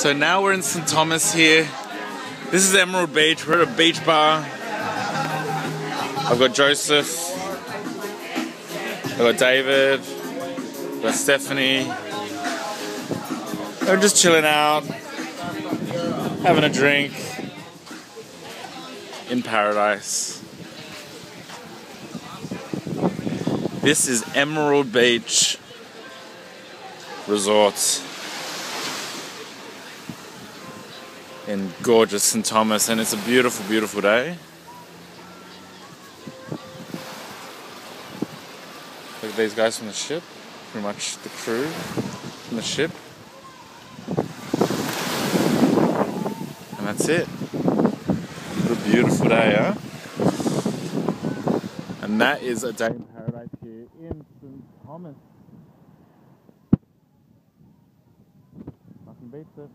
So now we're in St. Thomas here. This is Emerald Beach. We're at a beach bar. I've got Joseph. I've got David. I've got Stephanie. We're just chilling out, having a drink in paradise. This is Emerald Beach Resort in gorgeous St. Thomas, and it's a beautiful, beautiful day. Look at these guys from the ship, pretty much the crew from the ship. And that's it. What a beautiful day, huh? And that is a day in paradise here in St. Thomas. Nothing beats it.